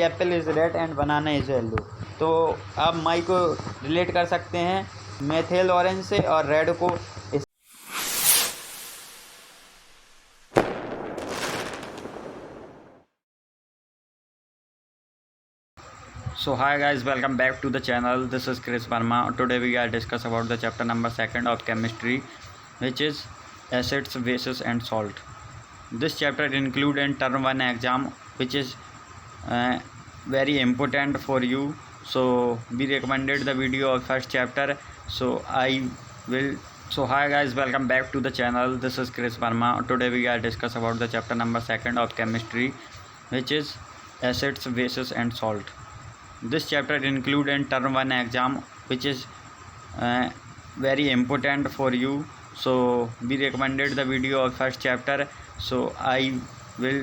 Apple is red and banana is yellow. तो आप माई को रिलेट कर सकते हैं मेथिल ऑरेंज से और रेड को So hi guys, welcome back to the channel. This is Chris Verma. Today we are discuss about the chapter number 2 of chemistry, which is acids, bases and salt. This chapter include in term 1 exam, which is very important for you. So we recommended the video of first chapter. So hi guys, welcome back to the channel. This is Chris Verma. Today we are discuss about the chapter number 2 of chemistry, which is acids, bases and salt. This chapter include in term 1 exam, which is very important for you. So we recommended the video of first chapter. So I will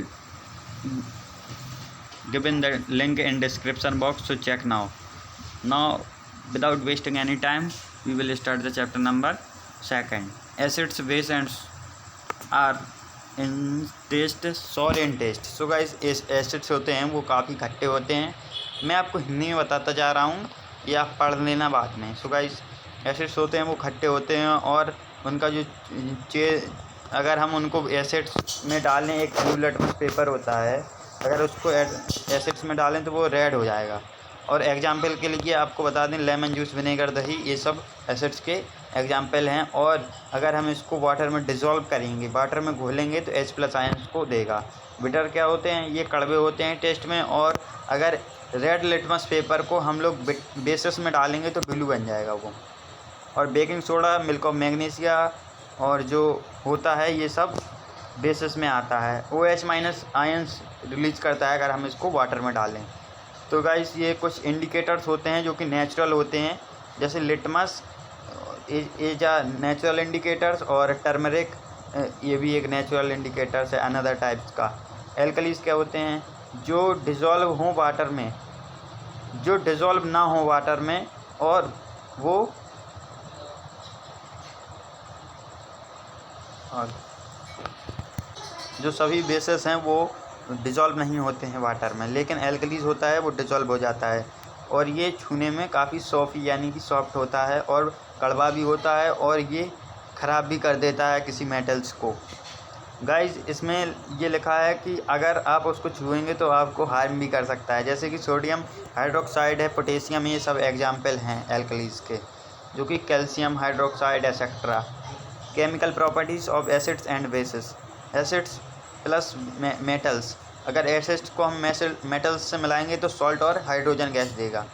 given the link in description box, so check now. Without wasting any time, we will start the chapter number 2. Acids, base and are in taste sour in taste. So guys, इस acids होते हैं वो काफ़ी खट्टे होते हैं। मैं आपको हिंदी में बताता जा रहा हूँ, ये आप पढ़ लेना बाद में। सो गाइस, एसिड्स होते हैं वो खट्टे होते हैं और उनका जो अगर हम उनको एसिड्स में डालें, एक ब्लू लिटमस पेपर होता है, अगर उसको एसिड्स में डालें तो वो रेड हो जाएगा। और एग्जाम्पल के लिए आपको बता दें, लेमन जूस, विनेगर, दही, ये सब एसिड्स के एग्जाम्पल हैं। और अगर हम इसको वाटर में डिज़ोल्व करेंगे, वाटर में घोलेंगे तो H+ आयंस को देगा। बिटर क्या होते हैं? ये कड़वे होते हैं टेस्ट में। और अगर रेड लिटमस पेपर को हम लोग बेसिस में डालेंगे तो ब्लू बन जाएगा वो। और baking soda, milk of magnesia और जो होता है ये सब बेसिस में आता है। OH- आयंस रिलीज करता है अगर हम इसको वाटर में डालें। तो गाइस, ये कुछ इंडिकेटर्स होते हैं जो कि नेचुरल होते हैं, जैसे litmus is a natural indicators, और टर्मरिक ये भी एक नेचुरल इंडिकेटर्स है अनदर टाइप्स का। एल्कलीज क्या होते हैं? जो डिज़ोल्व हों वाटर में, जो डिज़ोल्व ना हो वाटर में, और जो सभी बेसेस हैं वो डिज़ोल्व नहीं होते हैं वाटर में, लेकिन एल्कलीज होता है वो डिज़ोल्व हो जाता है। और ये छूने में काफ़ी सॉफ्ट यानी कि सॉफ्ट होता है और कड़वा भी होता है, और ये ख़राब भी कर देता है किसी मेटल्स को। गाइस, इसमें ये लिखा है कि अगर आप उसको छुएंगे तो आपको हार्म भी कर सकता है, जैसे कि सोडियम हाइड्रोक्साइड है, पोटेशियम, ये सब एग्जाम्पल हैं एल्कलीज के, जो कि calcium hydroxide etcetera. Chemical properties of acids and bases. Acids plus metals, अगर एसिड्स को हम मेटल्स से मिलाएंगे तो सॉल्ट और हाइड्रोजन गैस देगा,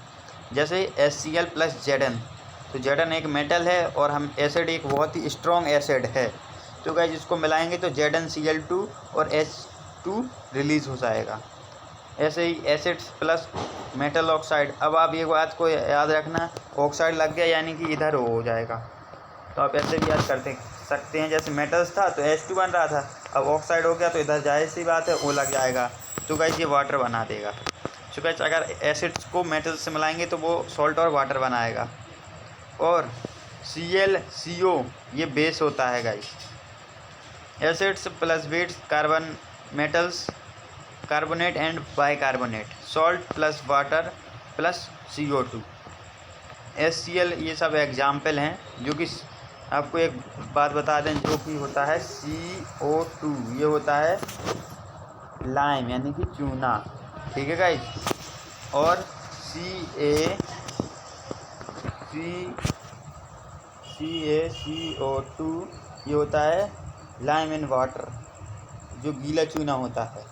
जैसे HCl + Zn। तो Zn एक मेटल है और हम एसिड एक बहुत ही स्ट्रॉन्ग एसिड है। तो गाइस, इसको मिलाएंगे तो ZnCl2 और H2 रिलीज़ हो जाएगा। ऐसे ही एसिड्स प्लस मेटल ऑक्साइड। अब आप एक बात को याद रखना, ऑक्साइड लग गया यानी कि इधर हो जाएगा, तो आप ऐसे भी याद करते सकते हैं, जैसे मेटल्स था तो H2 बन रहा था, अब ऑक्साइड हो गया तो इधर जाहिर सी बात है वो लग जाएगा, तो गाइस ये वाटर बना देगा। तो गाइस, अगर एसिड्स को मेटल्स से मिलाएंगे तो वो सॉल्ट और वाटर बनाएगा। और ClCO ये बेस होता है guys. Acids plus base carbon metals, carbonate and bicarbonate. Salt plus water plus CO2। HCl ये सब एग्जाम्पल हैं, जो कि आपको एक बात बता दें, जो कि होता है CO2, ये होता है लाइम यानी कि चूना, ठीक है गाइस। और CaCO2 ये होता है लाइम इन वाटर, जो गीला चूना होता है,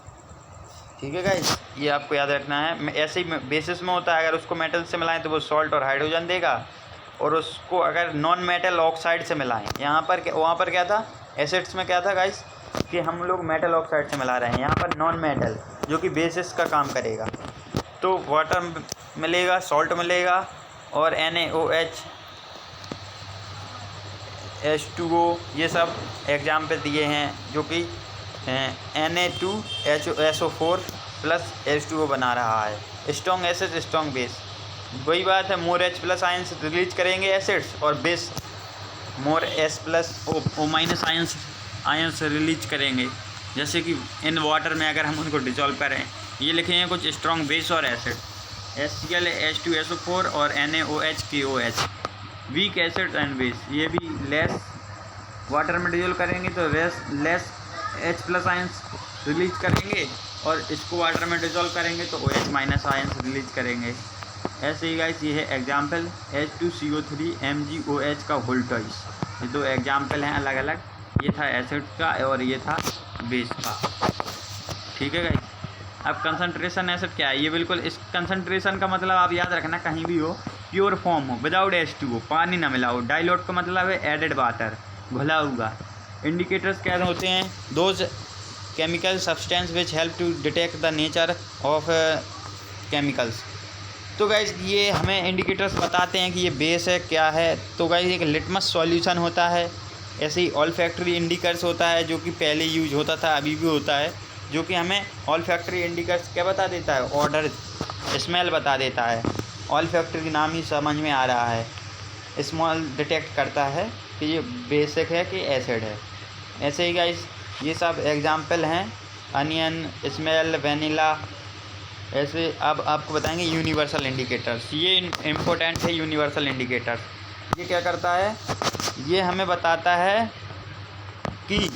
ठीक है गाइस, ये आपको याद रखना है। ऐसे ही बेसिस में होता है, अगर उसको मेटल से मिलाएं तो वो सॉल्ट और हाइड्रोजन देगा, और उसको अगर नॉन मेटल ऑक्साइड से मिलाएं, वहाँ पर क्या था, एसिड्स में क्या था गाइस, कि हम लोग मेटल ऑक्साइड से मिला रहे हैं, यहाँ पर नॉन मेटल जो कि बेसिस का काम करेगा, तो वाटर मिलेगा, सॉल्ट मिलेगा, और NaOH, H2O ये सब एग्जाम्पल दिए हैं, जो कि Na2SO4 + H2O बना रहा है। स्ट्रॉन्ग एसिड, स्ट्रॉन्ग बेस, वही बात है, मोर H+ आयंस रिलीज करेंगे एसिड्स, और बेस मोर O- आयंस रिलीज करेंगे, जैसे कि इन वाटर में अगर हम उनको डिज़ोल्व करें ये लिखे हैं कुछ स्ट्रॉन्ग बेस और एसिड, HCl H2SO4 और NaOH KOH। Weak acid and base, ये भी लेस वाटर में डिजोल्व करेंगे तो लेस H+ आयंस रिलीज करेंगे, और इसको वाटर में डिजोल्व करेंगे तो OH- आयंस रिलीज करेंगे। ऐसे ही गाइस ये है एग्जाम्पल H2CO3 MgOH का होल टॉइस। ये दो एग्जाम्पल हैं अलग अलग, ये था एसिड का और ये था बेस का। ठीक है गाइस। अब कंसंट्रेशन एसिड क्या है, ये बिल्कुल इस कंसंट्रेशन का मतलब आप याद रखना कहीं भी हो, प्योर फॉर्म हो, विदाउट H2O, पानी ना मिला हो। डाइल्यूट का मतलब है एडेड वाटर, घुला हुआ। इंडिकेटर्स क्या होते हैं, those chemical substance which help to detect the nature of chemicals. तो गाइस ये हमें इंडिकेटर्स बताते हैं कि ये बेस है क्या है। तो गाइस एक लिटमस सॉल्यूशन होता है, ऐसे ही ऑल्फैक्टरी इंडिकेटर्स होता है जो कि पहले यूज होता था, अभी भी होता है, जो कि हमें ऑल्फैक्टरी इंडिकेटर्स क्या बता देता है, ऑर्डर, स्मेल बता देता है। ऑल्फैक्टरी नाम ही समझ में आ रहा है, स्मॉल डिटेक्ट करता है कि ये बेसिक है कि एसिड है। ऐसे ही गाइस ये सब एग्जाम्पल हैं, अनियन, स्मेल, वेनिला। ऐसे अब आपको बताएंगे यूनिवर्सल इंडिकेटर्स। ये इम्पोर्टेंट है यूनिवर्सल इंडिकेटर्स। ये क्या करता है, ये हमें बताता है कि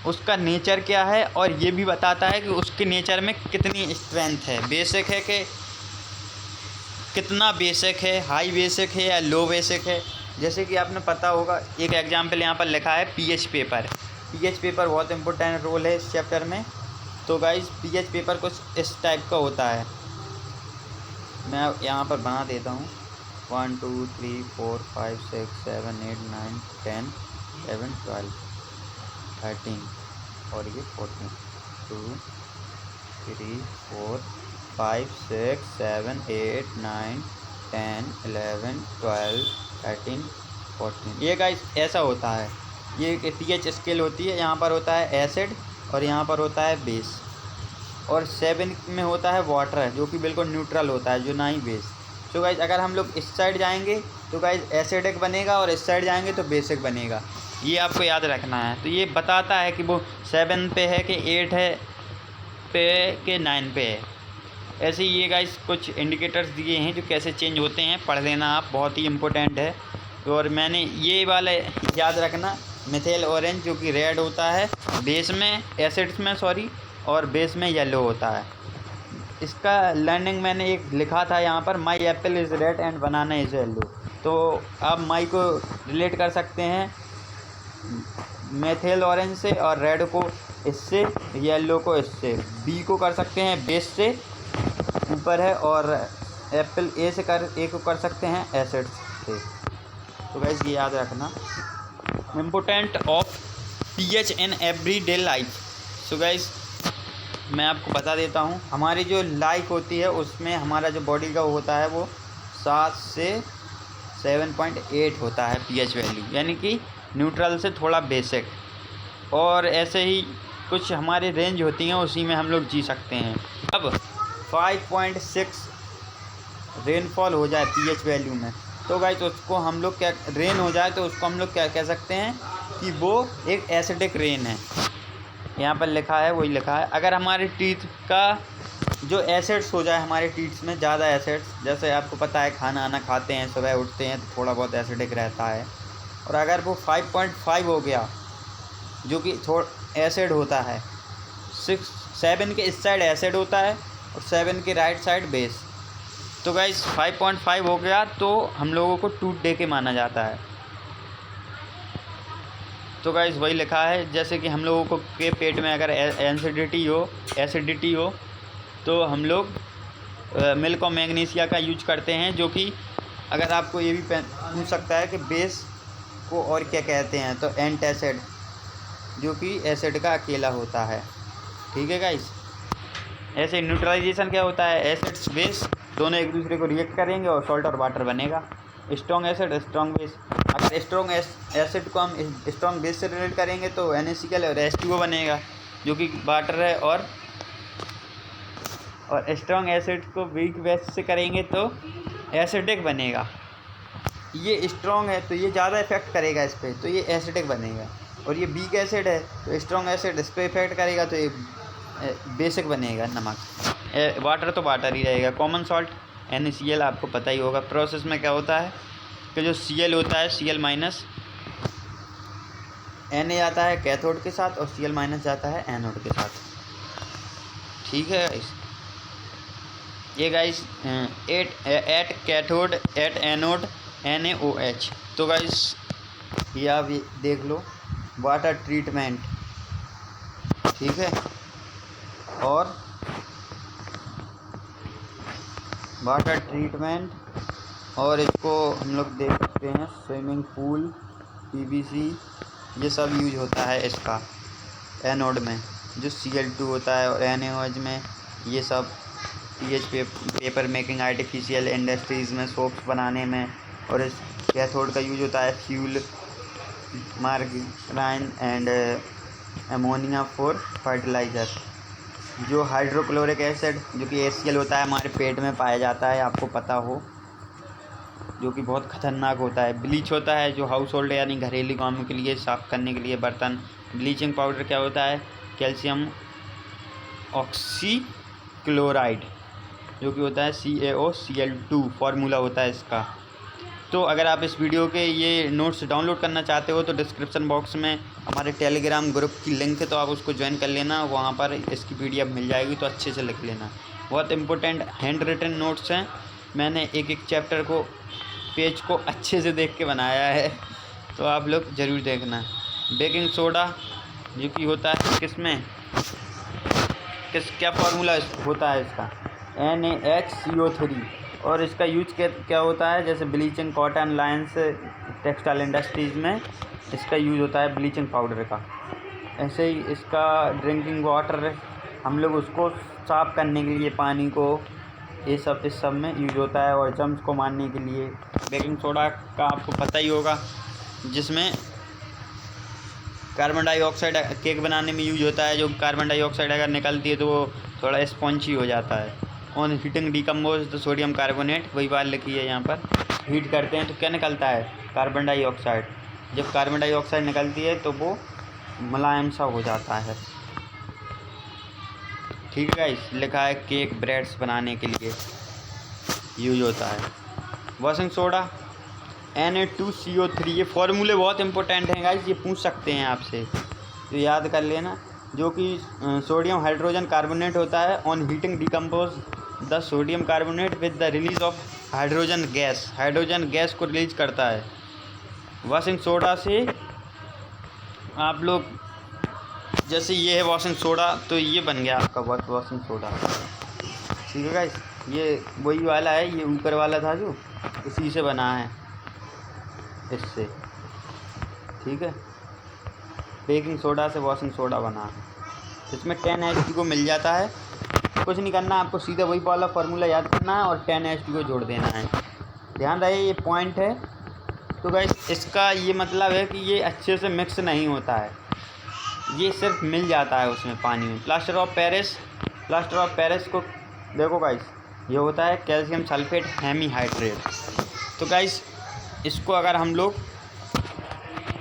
उसका नेचर क्या है, और ये भी बताता है कि उसके नेचर में कितनी स्ट्रेंथ है, बेसिक है कि कितना बेसिक है, हाई बेसिक है या लो बेसिक है। जैसे कि आपने पता होगा, एक एग्जांपल यहाँ पर लिखा है पीएच पेपर। पीएच पेपर बहुत इंपॉर्टेंट रोल है इस चैप्टर में। तो गाइस पीएच पेपर कुछ इस टाइप का होता है, मैं यहाँ पर बना देता हूँ। 1 2 3 4 5 6 7 8 9 10 11 12 13 और ये 14 2 3 4 5 6 7 8 9 10 11 12 13 14। ये गाइस ऐसा होता है, ये पीएच स्केल होती है। यहाँ पर होता है एसिड और यहाँ पर होता है बेस, और 7 में होता है वाटर जो कि बिल्कुल न्यूट्रल होता है, जो ना ही बेस। तो गाइस अगर हम लोग इस साइड जाएंगे तो गाइस एसिडिक बनेगा, और इस साइड जाएंगे तो बेसिक बनेगा। ये आपको याद रखना है। तो ये बताता है कि वो 7 पे है कि 8 है पे कि 9 पे है। ऐसे ही ये गाइस कुछ इंडिकेटर्स दिए हैं जो कैसे चेंज होते हैं, पढ़ लेना आप, बहुत ही इम्पोर्टेंट है। और मैंने ये वाला याद रखना, मिथाइल ऑरेंज जो कि रेड होता है बेस में, एसिड्स में सॉरी, और बेस में येलो होता है। इसका लर्निंग मैंने एक लिखा था यहाँ पर, माई Apple is red and banana is yellow. तो आप माई को रिलेट कर सकते हैं मिथाइल ऑरेंज से, और रेड को इससे, येलो को इससे, बी को कर सकते हैं बेस से ऊपर है, और एप्पल ए को कर सकते हैं एसिड्स से। तो गाइस ये याद रखना, important of pH in everyday life. So guys मैं आपको बता देता हूँ, हमारी जो लाइफ होती है उसमें हमारा जो बॉडी का होता है वो 7 से 7.8 होता है पीएच वैल्यू, यानी कि न्यूट्रल से थोड़ा बेसिक। और ऐसे ही कुछ हमारी रेंज होती हैं, उसी में हम लोग जी सकते हैं। अब 5.6 रेनफॉल हो जाए पीएच वैल्यू में, तो गाइस उसको हम लोग क्या, रेन हो जाए तो उसको हम लोग क्या कह सकते हैं कि वो एक एसिडिक रेन है। यहाँ पर लिखा है, वही लिखा है। अगर हमारे टीथ का जो एसिड्स हो जाए, हमारे टीथ्स में ज़्यादा एसिड्स, जैसे आपको पता है खाना आना खाते हैं, सुबह उठते हैं तो थोड़ा बहुत एसिडिक रहता है, और अगर वो 5.5 हो गया जो कि थोड़ा एसिड होता है, 7 के इस साइड एसिड होता है और 7 के राइट साइड बेस, तो गाइस 5.5 हो गया तो हम लोगों को टूथ डे के माना जाता है। तो गाइस वही लिखा है, जैसे कि हम लोगों को के पेट में अगर एसिडिटी हो तो हम लोग मिल्क और मैग्नीशिया का यूज करते हैं, जो कि अगर आपको ये भी पूछ सकता है कि बेस को और क्या कहते हैं, तो एंटासिड, जो कि एसिड का अकेला होता है। ठीक है गाइस। ऐसे न्यूट्रलाइजेशन क्या होता है, एसिड्स बेस दोनों एक दूसरे को रिएक्ट करेंगे और सॉल्ट और वाटर बनेगा। Strong acid, strong base. अगर स्ट्रॉन्ग एसिड को हम स्ट्रॉन्ग बेस से रिलेट करेंगे तो NaCl और H2O बनेगा, जो कि वाटर है, और स्ट्रॉन्ग एसिड को वीक बेस से करेंगे तो एसिडिक बनेगा। ये स्ट्रॉन्ग है तो ये ज़्यादा इफेक्ट करेगा इस पर, तो ये एसिडिक बनेगा। और ये वीक एसिड है तो स्ट्रॉन्ग एसिड इस पर इफेक्ट करेगा तो ये बेसिक बनेगा, नमक। वाटर तो वाटर ही रहेगा। कॉमन सॉल्ट NaCl आपको पता ही होगा। प्रोसेस में क्या होता है कि जो Cl होता है, Cl माइनस Na जाता है कैथोड के साथ और Cl माइनस जाता है एनोड के साथ। ठीक है गाइस। ये guys at cathode at anode NaOH। तो गाइस ये आप ये देख लो, वाटर ट्रीटमेंट। ठीक है, और वाटर ट्रीटमेंट, और इसको हम लोग देख सकते हैं स्विमिंग पूल, PVC, ये सब यूज होता है इसका एनोड में। जो Cl2 होता है और NaOH में ये सब पेपर मेकिंग, आर्टिफिशियल इंडस्ट्रीज़ में सोप्स बनाने में। और इस कैथोड का यूज होता है fuel, margarine and ammonia for fertiliser. जो हाइड्रोक्लोरिक एसिड जो कि HCl होता है हमारे पेट में पाया जाता है, आपको पता हो, जो कि बहुत ख़तरनाक होता है। ब्लीच होता है जो हाउस होल्ड यानी घरेलू कामों के लिए, साफ़ करने के लिए बर्तन। ब्लीचिंग पाउडर क्या होता है, कैल्शियम ऑक्सीक्लोराइड जो कि होता है CaOCl2 फार्मूला होता है इसका। तो अगर आप इस वीडियो के ये नोट्स डाउनलोड करना चाहते हो तो डिस्क्रिप्शन बॉक्स में हमारे टेलीग्राम ग्रुप की लिंक है, तो आप उसको ज्वाइन कर लेना, वहाँ पर इसकी PDF मिल जाएगी, तो अच्छे से लिख लेना। बहुत इंपॉर्टेंट हैंड रिटन नोट्स हैं, मैंने एक एक चैप्टर को, पेज को अच्छे से देख के बनाया है, तो आप लोग ज़रूर देखना। बेकिंग सोडा जो कि होता है किसमें, क्या फार्मूला होता है इसका, NaHCO3। और इसका यूज क्या होता है, जैसे bleaching, cotton, lines, textile industries में इसका यूज होता है ब्लीचिंग पाउडर का। ऐसे ही इसका ड्रिंकिंग वाटर, हम लोग उसको साफ़ करने के लिए पानी को, ये सब इस सब में यूज होता है। और जर्म्स को मारने के लिए बेकिंग सोडा का आपको पता ही होगा, जिसमें कार्बन डाइऑक्साइड केक बनाने में यूज होता है। जो कार्बन डाइऑक्साइड अगर निकलती है तो वो थोड़ा स्पॉन्जी हो जाता है। On heating decompose the sodium carbonate, वही बात लिखी है यहाँ पर। हीट करते हैं तो क्या निकलता है, कार्बन डाइऑक्साइड। जब कार्बन डाइऑक्साइड निकलती है तो वो मुलायम सा हो जाता है। ठीक है गाइस, लिखा है केक, ब्रेड्स बनाने के लिए यूज होता है। वॉशिंग सोडा Na2CO3, ये फार्मूले बहुत इंपॉर्टेंट हैं गाइस, ये पूछ सकते हैं आपसे, तो याद कर लेना। जो कि सोडियम हाइड्रोजन कार्बोनेट होता है, on heating decompose the sodium carbonate with the release of hydrogen gas, hydrogen gas को रिलीज करता है। वॉशिंग सोडा से आप लोग, जैसे ये है वॉशिंग सोडा, तो ये बन गया आपका वॉशिंग सोडा। ठीक है गाइस, ये वही वाला है, ये ऊपर वाला था जो, इसी से बना है, इससे। ठीक है, बेकिंग सोडा से वॉशिंग सोडा बना है। इसमें 10H2 को मिल जाता है। कुछ नहीं करना, आपको सीधा वही वाला फार्मूला याद करना है और 10H2 को जोड़ देना है। ध्यान रहे ये पॉइंट है। तो गाइस इसका ये मतलब है कि ये अच्छे से मिक्स नहीं होता है, ये सिर्फ मिल जाता है उसमें पानी में। प्लास्टर ऑफ पेरिस को देखो गाइस, ये होता है कैल्शियम सल्फेट हेमीहाइड्रेट। तो गाइस इसको अगर हम लोग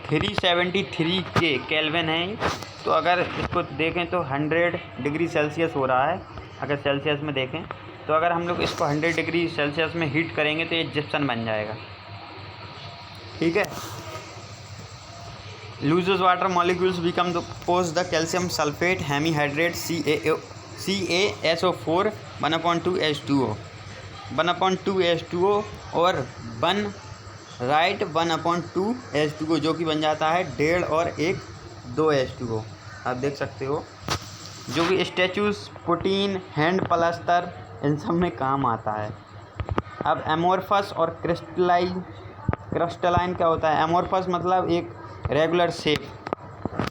373 के केल्विन है, तो अगर इसको देखें तो 100 डिग्री सेल्सियस हो रहा है। अगर सेल्सियस में देखें तो अगर हम लोग इसको 100 डिग्री सेल्सियस में हीट करेंगे तो ये जिप्सन बन जाएगा। ठीक है, loses water molecules become the pose the calcium sulphate hemihydrate CaSO4 1/2H2O 1/2H2O और 1/2H2O जो कि बन जाता है 1.5 और 1 2H2O। आप देख सकते हो, जो कि स्टैचूज, प्रोटीन, हैंड प्लास्टर, इन सब में काम आता है। अब एमोरफस और क्रिस्टलाइन क्या होता है। एमोरफस मतलब एक रेगुलर शेप,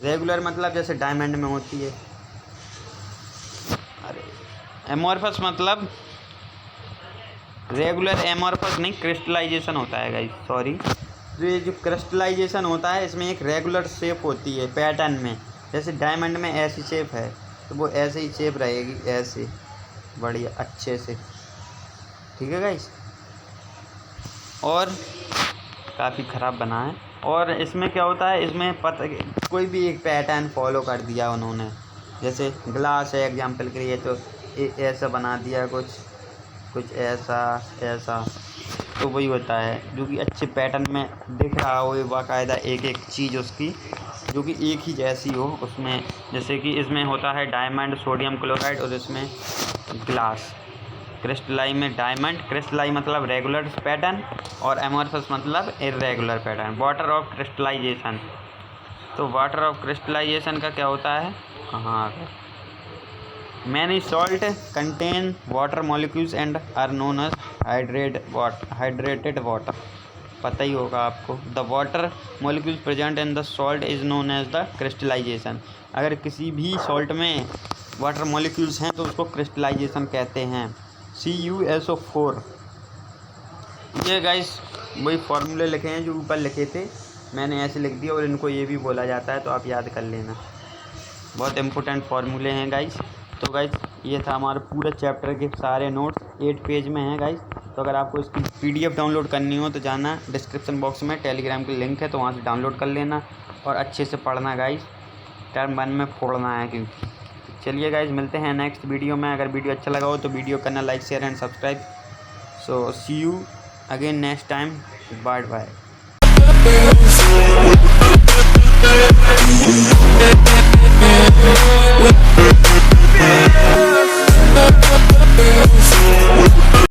रेगुलर मतलब जैसे डायमंड में होती है। अरे एमोरफस मतलब रेगुलर, एमोरफस नहीं, क्रिस्टलाइजेशन होता है गाइस, सॉरी। तो ये जो क्रिस्टलाइजेशन होता है इसमें एक रेगुलर शेप होती है पैटर्न में, जैसे डायमंड में ऐसी शेप है तो वो ऐसे ही शेप रहेगी, ऐसे बढ़िया अच्छे से। ठीक है गाइस, और काफ़ी ख़राब बना है। और इसमें क्या होता है, इसमें कोई भी एक पैटर्न फॉलो कर दिया उन्होंने, जैसे ग्लास है एग्जाम्पल के लिए, तो ऐसा बना दिया, कुछ ऐसा ऐसा, तो वही होता है जो कि अच्छे पैटर्न में दिख रहा हो, बाकायदा एक एक चीज़ उसकी जो कि एक ही जैसी हो उसमें। जैसे कि इसमें होता है डायमंड, सोडियम क्लोराइड, और इसमें ग्लास। क्रिस्टलाई में डायमंड, क्रिस्टलाई मतलब रेगुलर पैटर्न और एमोरफस मतलब irregular pattern. Water of crystallization, तो वाटर ऑफ क्रिस्टलाइजेशन का क्या होता है, कहाँ आ गया, many salt contain water molecules and are known as hydrated water, पता ही होगा आपको। The water molecules present in the salt is known as the crystallization. अगर किसी भी सॉल्ट में वाटर मॉलिक्यूल्स हैं तो उसको क्रिस्टलाइजेशन कहते हैं। CuSO4, ये गाइस वही फार्मूले लिखे हैं जो ऊपर लिखे थे, मैंने ऐसे लिख दिया, और इनको ये भी बोला जाता है, तो आप याद कर लेना, बहुत इंपॉर्टेंट फार्मूले हैं गाइस। तो गाइस ये था हमारे पूरे चैप्टर के सारे नोट्स, 8 पेज में हैं गाइस। तो अगर आपको इसकी PDF डाउनलोड करनी हो तो जाना डिस्क्रिप्शन बॉक्स में, टेलीग्राम की लिंक है, तो वहाँ से डाउनलोड कर लेना और अच्छे से पढ़ना गाइस, टर्म 1 में फोड़ना है क्योंकि। चलिए गाइस मिलते हैं नेक्स्ट वीडियो में। अगर वीडियो अच्छा लगा हो तो वीडियो करना like, share and subscribe. So see you again next time, bye bye.